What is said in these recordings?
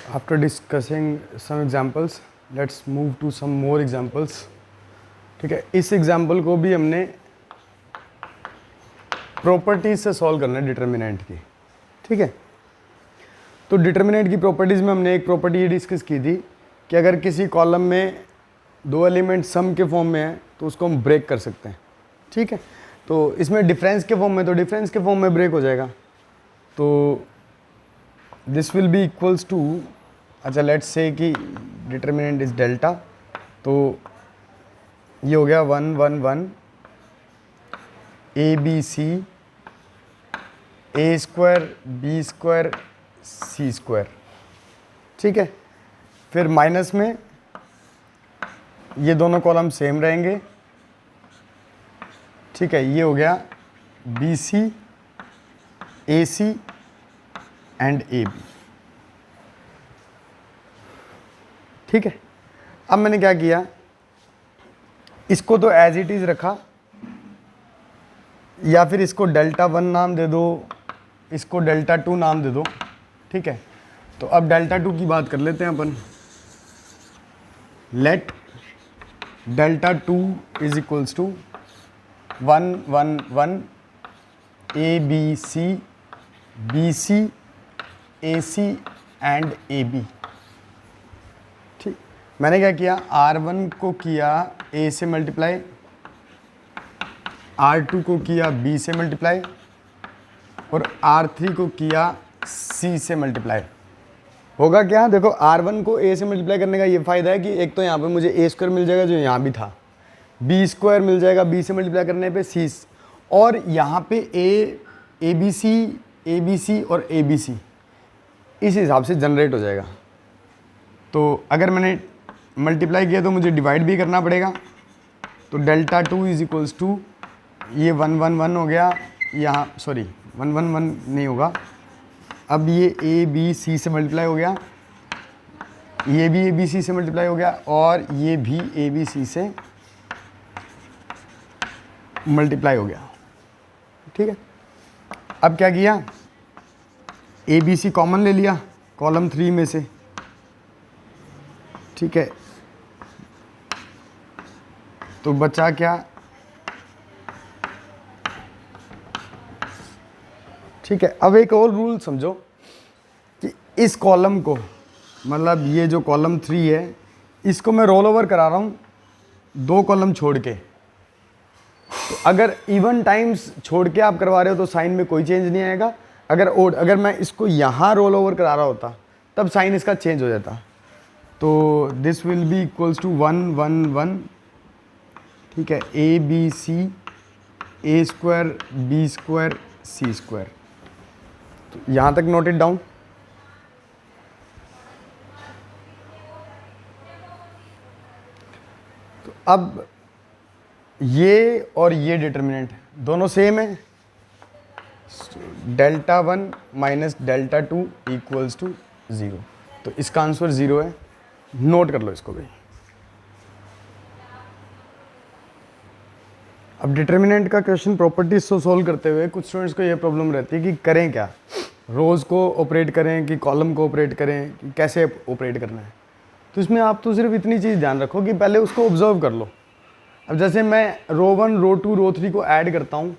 After discussing some examples, let's move to some more examples. ठीक है, इस example को भी हमने प्रॉपर्टीज से सॉल्व करना है डिटर्मिनेंट की. ठीक है, तो डिटर्मिनेंट की प्रॉपर्टीज़ में हमने एक प्रॉपर्टी ये डिस्कस की थी कि अगर किसी कॉलम में दो एलिमेंट सम के फॉर्म में है तो उसको हम ब्रेक कर सकते हैं. ठीक है, तो इसमें डिफरेंस के फॉर्म में, तो डिफरेंस के फॉर्म में ब्रेक हो जाएगा. तो this will be equals to, अच्छा लेट्स से कि डिटर्मिनेंट इज डेल्टा, तो ये हो गया 1 1 1 A B C A square B square C square. ठीक है, फिर माइनस में ये दोनों कॉलम सेम रहेंगे. ठीक है, ये हो गया B C A C and A B. ठीक है, अब मैंने क्या किया, इसको तो एज इट इज रखा, या फिर इसको डेल्टा 1 नाम दे दो, इसको डेल्टा 2 नाम दे दो. ठीक है, तो अब डेल्टा 2 की बात कर लेते हैं अपन. Let delta 2 is equals to 1 1 1 A B C A C and A B. ठीक, मैंने क्या किया, R1 को किया A से मल्टीप्लाई, R2 को किया B से मल्टीप्लाई और R3 को किया C से मल्टीप्लाई. होगा क्या, देखो R1 को A से मल्टीप्लाई करने का ये फ़ायदा है कि एक तो यहाँ पे मुझे A स्क्वायर मिल जाएगा जो यहाँ भी था, B स्क्वायर मिल जाएगा B से मल्टीप्लाई करने पे C, और यहाँ पे ए बी सी और ए बी सी इस हिसाब से जनरेट हो जाएगा. तो अगर मैंने मल्टीप्लाई किया तो मुझे डिवाइड भी करना पड़ेगा. तो डेल्टा 2 इज इक्वल्स टू ये 1 1 1 हो गया, यहाँ सॉरी 1 1 1 नहीं होगा, अब ये ए बी सी से मल्टीप्लाई हो गया, ये भी ए बी सी से मल्टीप्लाई हो गया और ये भी ए बी सी से मल्टीप्लाई हो गया. ठीक है, अब क्या किया, ए बी सी कॉमन ले लिया कॉलम 3 में से. ठीक है, तो बचा क्या, ठीक है. अब एक और रूल समझो कि इस कॉलम को, मतलब ये जो कॉलम 3 है इसको मैं रोल ओवर करा रहा हूँ 2 कॉलम छोड़ के. तो अगर इवन टाइम्स छोड़ के आप करवा रहे हो तो साइन में कोई चेंज नहीं आएगा. अगर ओड, अगर मैं इसको यहाँ रोल ओवर करा रहा होता तब साइन इसका चेंज हो जाता. तो this will be equals to 1 1 1. ठीक है, A B C A square B square C square. तो यहाँ तक नोट इट डाउन. तो अब ये और ये डिटर्मिनेंट दोनों सेम है. Delta 1 minus delta 2 equals to 0. तो इसका आंसर 0 है. नोट कर लो इसको भाई. अब डिटर्मिनेंट का क्वेश्चन प्रॉपर्टीज को सॉल्व करते हुए कुछ स्टूडेंट्स को ये प्रॉब्लम रहती है कि करें क्या, रोज़ को ऑपरेट करें कि कॉलम को ऑपरेट करें कि कैसे ऑपरेट करना है. तो इसमें आप तो सिर्फ इतनी चीज़ ध्यान रखो कि पहले उसको ऑब्जर्व कर लो. अब जैसे मैं रो 1 रो 2 रो 3 को ऐड करता हूँ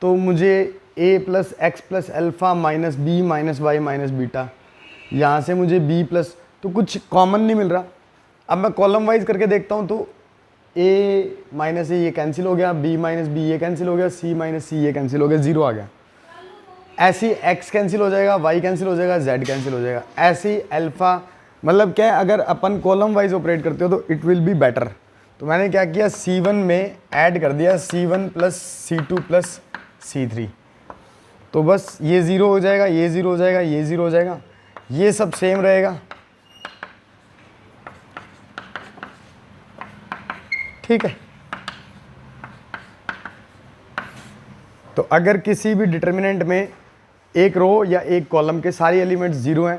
तो मुझे a plus X plus alpha minus B minus Y minus beta, यहाँ से मुझे b प्लस, तो कुछ कॉमन नहीं मिल रहा. अब मैं कॉलम वाइज करके देखता हूँ तो a माइनस ए ये कैंसिल हो गया, b माइनस बी ये कैंसिल हो गया, c माइनस सी ये कैंसिल हो गया, 0 आ गया. ऐसे ही x कैंसिल हो जाएगा, y कैंसिल हो जाएगा, z कैंसिल हो जाएगा. ऐसे ही अल्फ़ा, मतलब क्या है, अगर अपन कॉलम वाइज ऑपरेट करते हो तो इट विल बी बेटर. तो मैंने क्या किया, C1 में ऐड कर दिया C1 plus C2 plus C3. तो बस ये 0 हो जाएगा, ये 0 हो जाएगा, ये 0 हो जाएगा, ये सब सेम रहेगा. ठीक है, तो अगर किसी भी डिटर्मिनेंट में एक रो या एक कॉलम के सारे एलिमेंट्स 0 हैं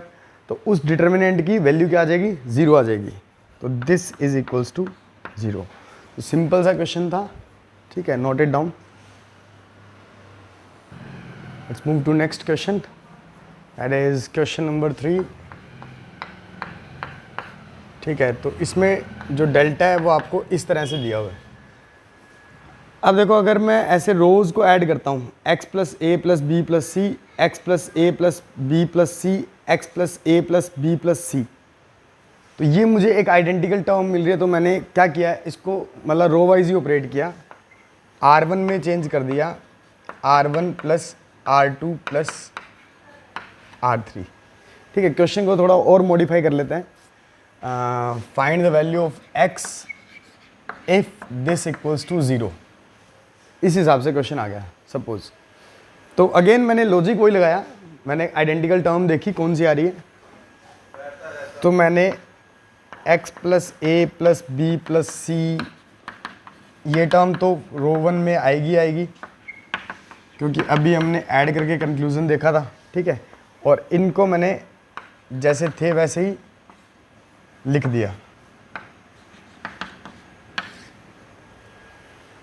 तो उस डिटर्मिनेंट की वैल्यू क्या आ जाएगी, 0 आ जाएगी. तो दिस इज इक्वल्स टू 0. तो सिंपल सा क्वेश्चन था. ठीक है, note it down. Let's move to next question. That is question number 3. ठीक है, तो इसमें जो डेल्टा है वो आपको इस तरह से दिया हुआ है। अब देखो, अगर मैं ऐसे रोज़ को ऐड करता हूँ, x plus a plus b plus C, x plus a plus b plus C, x plus a plus b plus c, तो ये मुझे एक आइडेंटिकल टर्म मिल रही है। तो मैंने क्या किया, इसको मतलब रो वाइज ही ऑपरेट किया, R1 में चेंज कर दिया R1 plus R2 plus R3। ठीक है, क्वेश्चन को थोड़ा और मॉडिफाई कर लेते हैं। Find the value of x if this equals to 0। इस हिसाब से क्वेश्चन आ गया सपोज। तो अगेन मैंने लॉजिक वही लगाया, मैंने आइडेंटिकल टर्म देखी कौन सी आ रही है, तो मैंने x plus a plus b plus सी, ये टर्म तो रो 1 में आएगी क्योंकि अभी हमने ऐड करके कंक्लूजन देखा था। ठीक है, और इनको मैंने जैसे थे वैसे ही लिख दिया।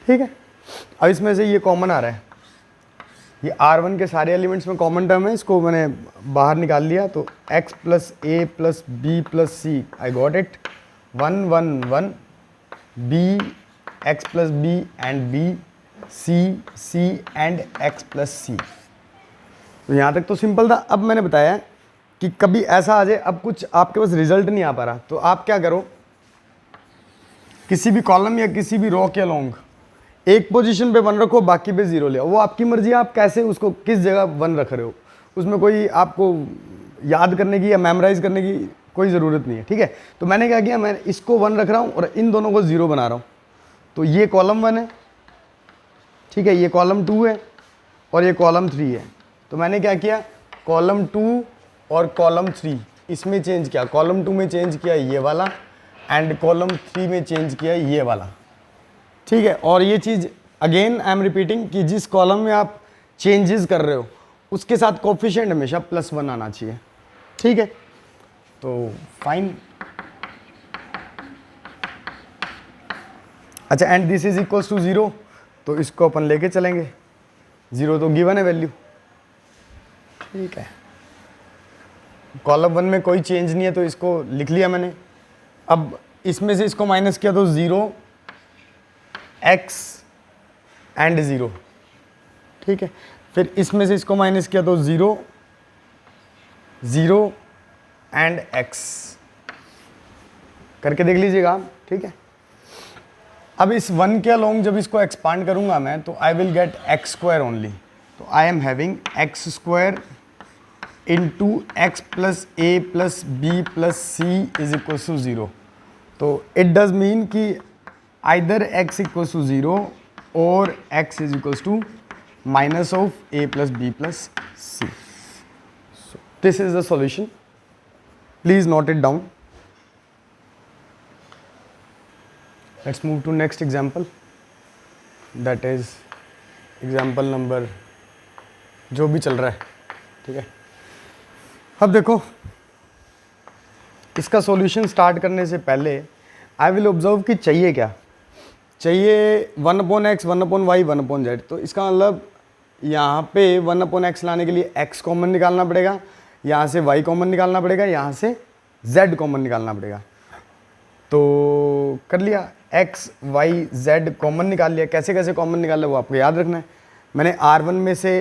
ठीक है, अब इसमें से ये कॉमन आ रहा है, ये R1 के सारे एलिमेंट्स में कॉमन टर्म है, इसको मैंने बाहर निकाल लिया। तो x plus a plus b plus c, I got it 1 1 1, b x plus b and b, c and x plus c. तो यहाँ तक तो सिंपल था। अब मैंने बताया कि कभी ऐसा आ जाए, अब कुछ आपके पास रिजल्ट नहीं आ पा रहा, तो आप क्या करो, किसी भी कॉलम या किसी भी रो के अलोंग एक पोजीशन पे 1 रखो, बाकी पे 0 ले आओ। वो आपकी मर्जी है, आप कैसे उसको किस जगह 1 रख रहे हो, उसमें कोई आपको याद करने की या मेमोराइज करने की कोई ज़रूरत नहीं है। ठीक है, तो मैंने क्या किया, मैं इसको 1 रख रहा हूँ और इन दोनों को 0 बना रहा हूँ। तो ये कॉलम 1 है, ठीक है, ये कॉलम 2 है और ये कॉलम 3 है। तो मैंने क्या किया, कॉलम 2 और कॉलम 3 इसमें चेंज किया, कॉलम 2 में चेंज किया ये वाला एंड कॉलम 3 में चेंज किया ये वाला। ठीक है, और ये चीज़ अगेन आई एम रिपीटिंग कि जिस कॉलम में आप चेंजेस कर रहे हो उसके साथ कोफिशिएंट हमेशा +1 आना चाहिए। ठीक है, तो फाइन। अच्छा, and this is equals to 0, तो इसको अपन लेके चलेंगे, 0 तो गिवन है वैल्यू। ठीक है, कॉलम 1 में कोई चेंज नहीं है तो इसको लिख लिया मैंने। अब इसमें से इसको माइनस किया तो 0 x एंड 0। ठीक है, फिर इसमें से इसको माइनस किया तो 0 0 एंड x करके देख लीजिएगा आप। ठीक है, अब इस 1 के अलोंग जब इसको एक्सपांड करूंगा मैं, तो I will get x square only. तो I am having x square into x plus a plus b plus c is equal to 0। तो इट डज मीन कि आइदर x इक्वल्स टू 0 और x is equals to minus of a plus b plus c. So this is the solution. Please note it down. Let's move to next example. That is example number जो भी चल रहा है। ठीक है, अब देखो, इसका सॉल्यूशन स्टार्ट करने से पहले आई विल ऑब्जर्व कि चाहिए क्या, चाहिए 1/x 1/y 1/z। तो इसका मतलब यहाँ पे 1/x लाने के लिए x कॉमन निकालना पड़ेगा, यहाँ से y कॉमन निकालना पड़ेगा, यहाँ से z कॉमन निकालना पड़ेगा। तो कर लिया, x y z कॉमन निकाल लिया। कैसे कैसे कॉमन निकाल वो आपको याद रखना है। मैंने R1 में से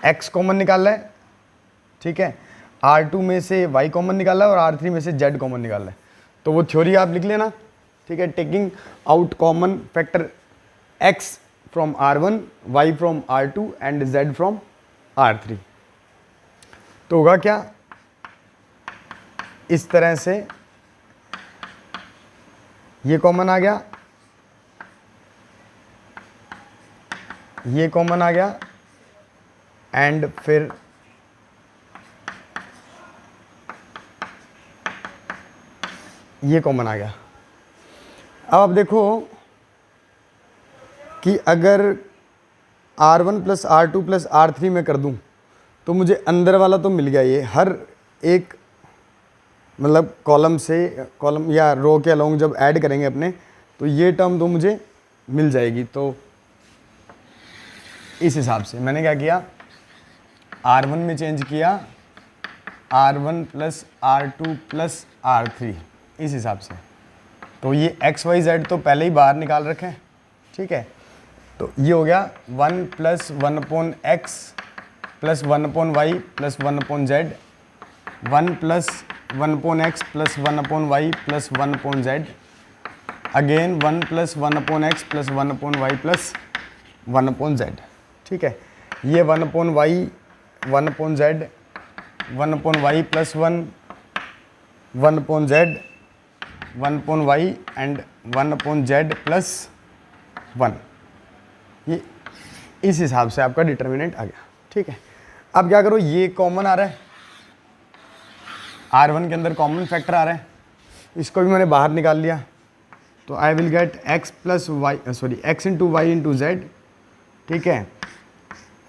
x कॉमन निकाला है, ठीक है, R2 में से y कॉमन निकाला है और R3 में से z कॉमन निकाला है। तो वो थ्योरी आप लिख लेना। ठीक है, taking out common factor x from R1, y from R2 and z from R3। तो होगा क्या, इस तरह से ये कॉमन आ गया, ये कॉमन आ गया एंड फिर ये कॉमन आ गया। अब आप देखो कि अगर R1 plus R2 plus R3 में कर दूं तो मुझे अंदर वाला तो मिल गया, ये हर एक मतलब कॉलम से कॉलम या रो के अलोंग जब ऐड करेंगे अपने तो ये टर्म तो मुझे मिल जाएगी। तो इस हिसाब से मैंने क्या किया, R1 में चेंज किया R1 plus R2 plus R3, इस हिसाब से। तो ये एक्स वाई जेड तो पहले ही बाहर निकाल रखे हैं, ठीक है। तो ये हो गया 1 plus 1/x plus 1/y plus 1/z, 1 plus 1/x plus 1/y plus 1/z, again 1 plus 1/x plus 1/y plus 1/z, ठीक है। ये 1/y 1/z 1/y plus 1 1/z 1/y and 1/z plus 1, ये इस हिसाब से आपका डिटर्मिनेंट आ गया, ठीक है। अब क्या करो, ये कॉमन आ रहा है, R1 के अंदर कॉमन फैक्टर आ रहा है, इसको भी मैंने बाहर निकाल लिया। तो I will get x plus Y x into Y into Z, ठीक है।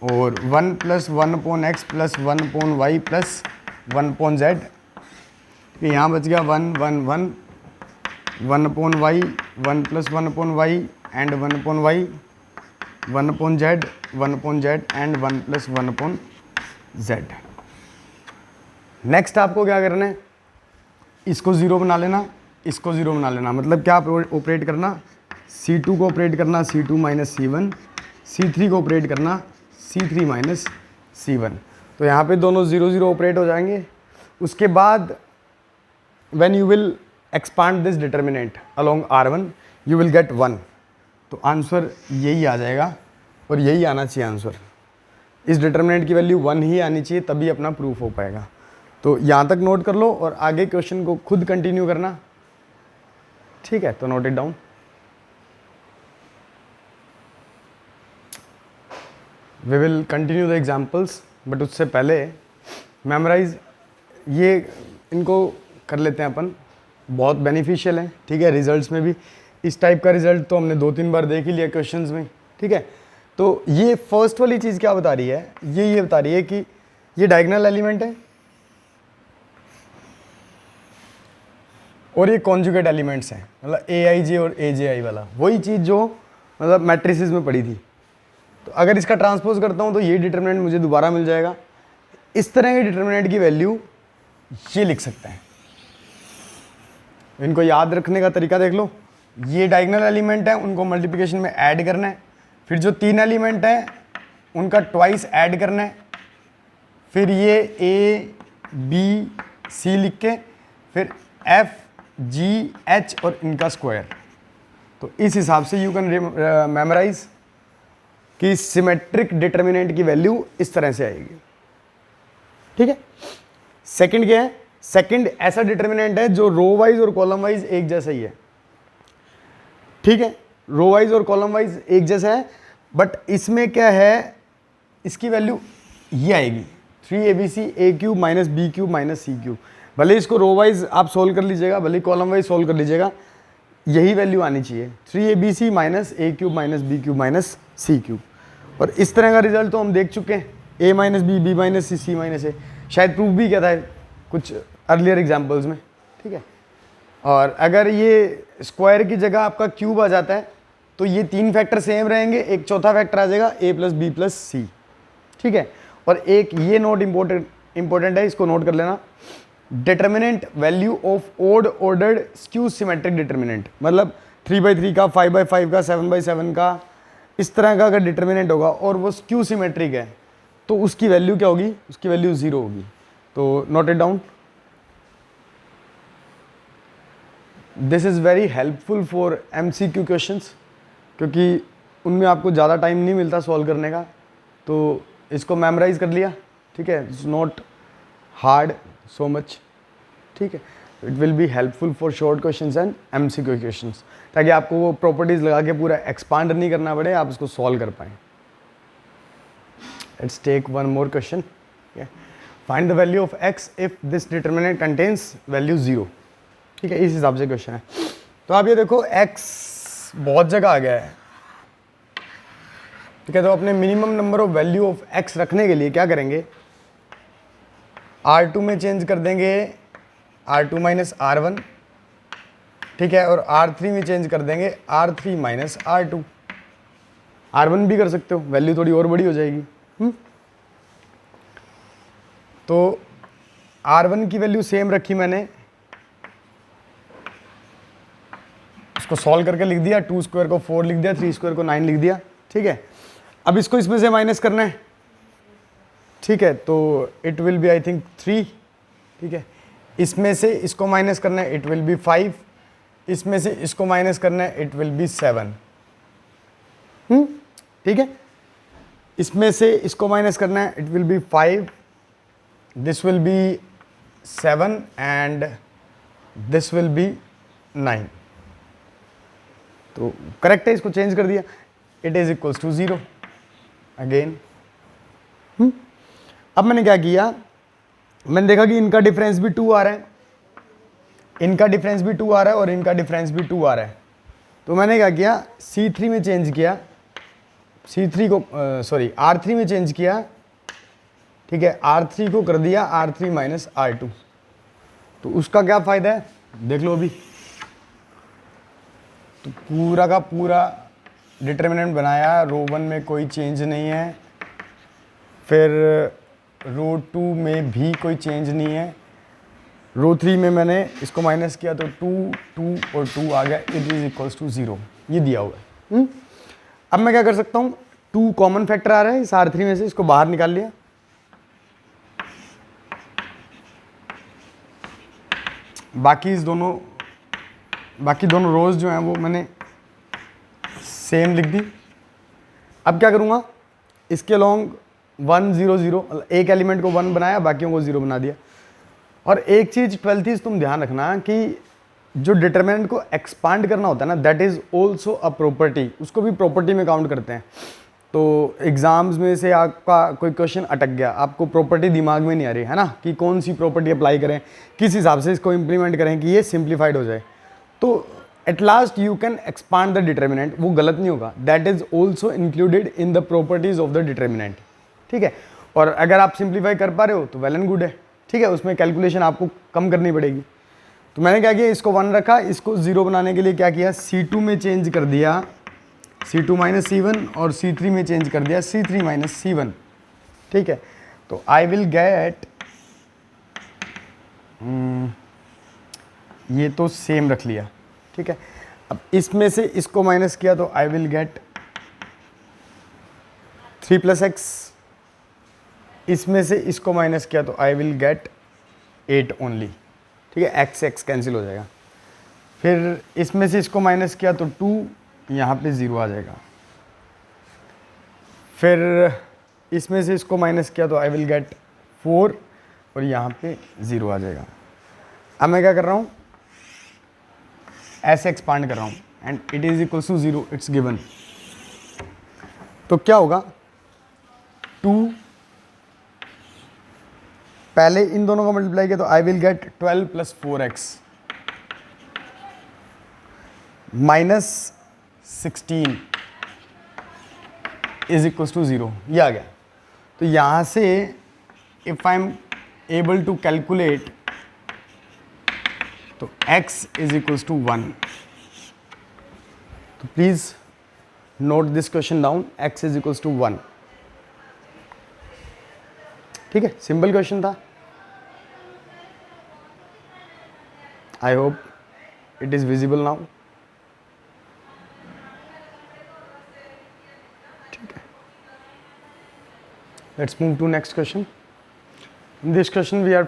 और 1 plus 1/x plus 1/y plus 1/z, यहाँ बच गया 1 1 1 1/y 1 plus 1/y and 1/y 1/z 1/z and 1 plus 1/z। Next आपको क्या करना है, इसको ज़ीरो बना लेना, इसको ज़ीरो बना लेना। मतलब क्या ऑपरेट करना, C2 को ऑपरेट करना C2 माइनस C1, C3 को ऑपरेट करना C3 माइनस C1। तो यहाँ पे दोनों 0 0 ऑपरेट हो जाएंगे। उसके बाद when you will expand this determinant along R1 you will get 1। तो आंसर यही आ जाएगा और यही आना चाहिए आंसर। इस डिटर्मिनेंट की वैल्यू 1 ही आनी चाहिए, तभी अपना प्रूफ हो पाएगा। तो यहाँ तक नोट कर लो और आगे क्वेश्चन को खुद कंटिन्यू करना, ठीक है। तो note it down. We will continue the examples, but उससे पहले मेमोराइज ये इनको कर लेते हैं अपन, बहुत बेनिफिशियल है, ठीक है। रिजल्ट्स में भी इस टाइप का रिजल्ट तो हमने 2-3 बार देख ही लिया क्वेश्चंस में, ठीक है। तो ये फर्स्ट वाली चीज़ क्या बता रही है, ये बता रही है कि ये डायगोनल एलिमेंट है और ये कॉन्जुगेट एलिमेंट्स हैं, मतलब AIJ और AJI वाला, वही चीज़ जो मतलब मैट्रिसेस में पड़ी थी। तो अगर इसका ट्रांसपोज करता हूँ तो ये डिटर्मिनेंट मुझे दोबारा मिल जाएगा। इस तरह के डिटर्मिनेंट की वैल्यू ये लिख सकते हैं। इनको याद रखने का तरीका देख लो, ये डायगोनल एलिमेंट है, उनको मल्टीप्लिकेशन में ऐड करना है, फिर जो 3 एलिमेंट हैं उनका ट्वाइस ऐड करना है, फिर ये ABC लिख के फिर FGH और इनका स्क्वायर। तो इस हिसाब से यू कैन मेमोराइज कि सिमेट्रिक डिटर्मिनेंट की वैल्यू इस तरह से आएगी, ठीक है। सेकंड क्या है, सेकंड ऐसा डिटर्मिनेंट है जो रो वाइज और कॉलम वाइज एक जैसा ही है, ठीक है। रो वाइज और कॉलम वाइज एक जैसा है, बट इसमें क्या है, इसकी वैल्यू ये आएगी 3ABC A³ minus B³ minus C³। भले इसको रो वाइज आप सोल्व कर लीजिएगा, भले कॉलम वाइज सोल्व कर लीजिएगा, यही वैल्यू आनी चाहिए 3ABC minus A³ minus B³ minus C³। और इस तरह का रिजल्ट तो हम देख चुके हैं, A minus B B minus C C minus A, शायद प्रूफ भी किया था कुछ अर्लियर एग्जाम्पल्स में, ठीक है। और अगर ये स्क्वायर की जगह आपका क्यूब आ जाता है तो ये 3 फैक्टर सेम रहेंगे, एक चौथा फैक्टर आ जाएगा A plus B plus C, ठीक है। और एक ये नोट इंपॉर्टेंट है, इसको नोट कर लेना, determinant value of odd ordered skew symmetric determinant, मतलब 3/3 का, 5/5 का, 7/7 का, इस तरह का अगर डिटर्मिनेंट होगा और वो स्क्यू सिमेट्रिक है तो उसकी वैल्यू क्या होगी, उसकी वैल्यू 0 होगी। तो note it down. This is very helpful for MCQ questions, क्योंकि उनमें आपको ज़्यादा टाइम नहीं मिलता सॉल्व करने का। तो इसको मेमोराइज कर लिया, ठीक है। It's not hard so much, ठीक है। It will be helpful for short questions and MCQ questions, ताकि आपको वो प्रॉपर्टीज लगा के पूरा एक्सपांड नहीं करना पड़े, आप उसको सॉल्व कर पाएँ। Let's take one more question. Find the value of x if this determinant contains value 0, ठीक है। इस हिसाब से क्वेश्चन है। तो आप ये देखो x बहुत जगह आ गया है, ठीक है। तो अपने minimum number of value of x रखने के लिए क्या करेंगे, R2 में चेंज कर देंगे R2 माइनस R1, ठीक है। और R3 में चेंज कर देंगे R3 माइनस R2। R1 भी कर सकते हो, वैल्यू थोड़ी और बड़ी हो जाएगी। तो R1 की वैल्यू सेम रखी मैंने, इसको सॉल्व करके लिख दिया, 2 स्क्वायर को 4 लिख दिया, 3 स्क्वायर को 9 लिख दिया, ठीक है। अब इसको इसमें से माइनस करना है, ठीक है, तो it will be I think 3, ठीक है। इसमें से इसको माइनस करना है, इट विल बी 5, इसमें से इसको माइनस करना है, इट विल बी 7, ठीक है। इसमें से इसको माइनस करना है, it will be 5, this will be 7 and this will be 9। तो करेक्ट है, इसको चेंज कर दिया, it is equals to 0 again. अब मैंने क्या किया, मैंने देखा कि इनका डिफरेंस भी 2 आ रहा है, इनका डिफरेंस भी 2 आ रहा है और इनका डिफरेंस भी 2 आ रहा है। तो मैंने क्या किया, C3 में चेंज किया, C3 को सॉरी R3 में चेंज किया, ठीक है, R3 को कर दिया R3 माइनस R2। तो उसका क्या फ़ायदा है देख लो अभी। तो पूरा का पूरा डिटर्मिनेंट बनाया, रो 1 में कोई चेंज नहीं है, फिर रो 2 में भी कोई चेंज नहीं है, रो 3 में मैंने इसको माइनस किया तो 2 2 और 2 आ गया, इट इज इक्वल्स टू 0, ये दिया हुआ है। अब मैं क्या कर सकता हूँ, 2 कॉमन फैक्टर आ रहा है इस R3 में से, इसको बाहर निकाल लिया, बाकी दोनों रोज जो हैं वो मैंने सेम लिख दी। अब क्या करूँगा, इसके लॉन्ग 1 0 0, एक एलिमेंट को 1 बनाया, बाकियों को 0 बना दिया। और एक चीज़ 12th तुम ध्यान रखना कि जो डिटरमिनेंट को एक्सपांड करना होता है ना, that is also a property, उसको भी प्रॉपर्टी में काउंट करते हैं। तो एग्ज़ाम्स में से आपका कोई क्वेश्चन अटक गया, आपको प्रॉपर्टी दिमाग में नहीं आ रही है ना, कि कौन सी प्रॉपर्टी अप्लाई करें, किस हिसाब से इसको इम्प्लीमेंट करें कि ये सिंप्लीफाइड हो जाए, तो at last you can expand the determinant, वो गलत नहीं होगा, that is also included in the properties of the determinant, ठीक है। और अगर आप सिंप्लीफाई कर पा रहे हो तो वेल एंड गुड है, ठीक है, उसमें कैलकुलेशन आपको कम करनी पड़ेगी। तो मैंने क्या किया, इसको 1 रखा, इसको 0 बनाने के लिए क्या किया, C2 में चेंज कर दिया C2 माइनस C1 और C3 में चेंज कर दिया C3 माइनस C1, ठीक है। तो आई विल गेट, ये तो सेम रख लिया, ठीक है। अब इसमें से इसको माइनस किया तो I will gate 3 plus x, इसमें से इसको माइनस किया तो आई विल गेट 8 ओनली, ठीक है, एक्स एक्स कैंसिल हो जाएगा। फिर इसमें से इसको माइनस किया तो 2, यहाँ पे 0 आ जाएगा। फिर इसमें से इसको माइनस किया तो आई विल गेट 4 और यहाँ पे 0 आ जाएगा। अब मैं क्या कर रहा हूँ, ऐसे एक्सपांड कर रहा हूँ and it is equal to 0, it's given. तो क्या होगा, 2 पहले इन दोनों को मल्टीप्लाई किया तो I will get 12 plus 4x minus 16 is equal to 0, ये आ गया। तो यहाँ से if I am able to calculate तो x इज इक्वल टू 1। तो please note this question down, x is equal to 1, ठीक है, सिंपल क्वेश्चन था। I hope it is visible now, ठीक है। Let's move to next question. In this question we are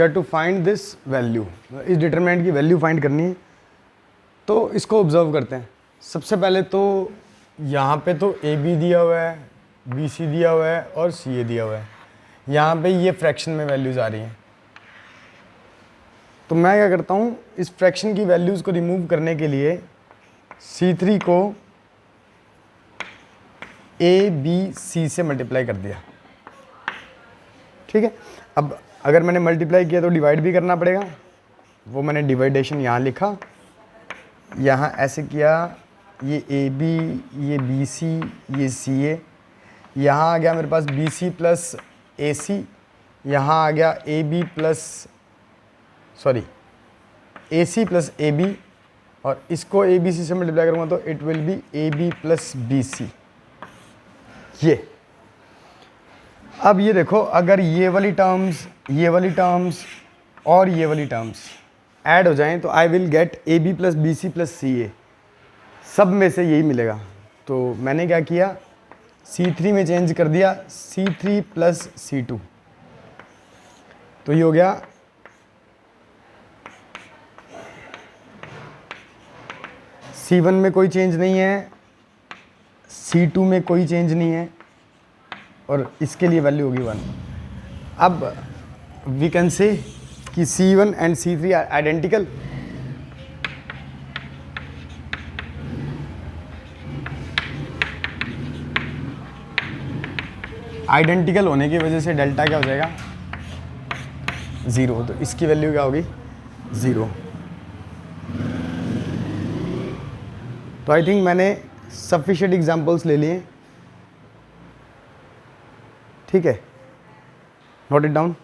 to find this value, इस determinant की value find करनी है। तो इसको ऑब्जर्व करते हैं। सबसे पहले तो यहाँ पे तो ए बी दिया हुआ है, बी सी दिया हुआ है और सी ए दिया हुआ है, यहाँ पे ये फ्रैक्शन में वैल्यूज़ आ रही हैं। तो मैं क्या करता हूँ, इस फ्रैक्शन की वैल्यूज़ को रिमूव करने के लिए C3 को ए बी सी से मल्टीप्लाई कर दिया, ठीक है। अब अगर मैंने मल्टीप्लाई किया तो डिवाइड भी करना पड़ेगा, वो मैंने डिवाइडेशन यहाँ लिखा, यहाँ ऐसे किया, ये ए बी, ये बी सी, ये सी ए, यहाँ आ गया मेरे पास बी सी प्लस ए सी, यहाँ आ गया A B plus sorry A C plus A B, और इसको ए बी सी से मल्टीप्लाई करूँगा तो it will be A B plus B C. ये अब ये देखो, अगर ये वाली टर्म्स और ये वाली टर्म्स ऐड हो जाएं तो I will get a B plus B c plus c a, सब में से यही मिलेगा। तो मैंने क्या किया, C3 में चेंज कर दिया C3 प्लस C2, तो ये हो गया C1 में कोई चेंज नहीं है, C2 में कोई चेंज नहीं है, और इसके लिए वैल्यू होगी 1। अब वी कैन से कि C1 and C3 are identical. Identical होने की वजह से डेल्टा क्या हो जाएगा, 0, तो इसकी वैल्यू क्या होगी, 0। तो आई थिंक मैंने सफिशिएंट एग्जांपल्स ले लिए, ठीक है, नोट इट डाउन।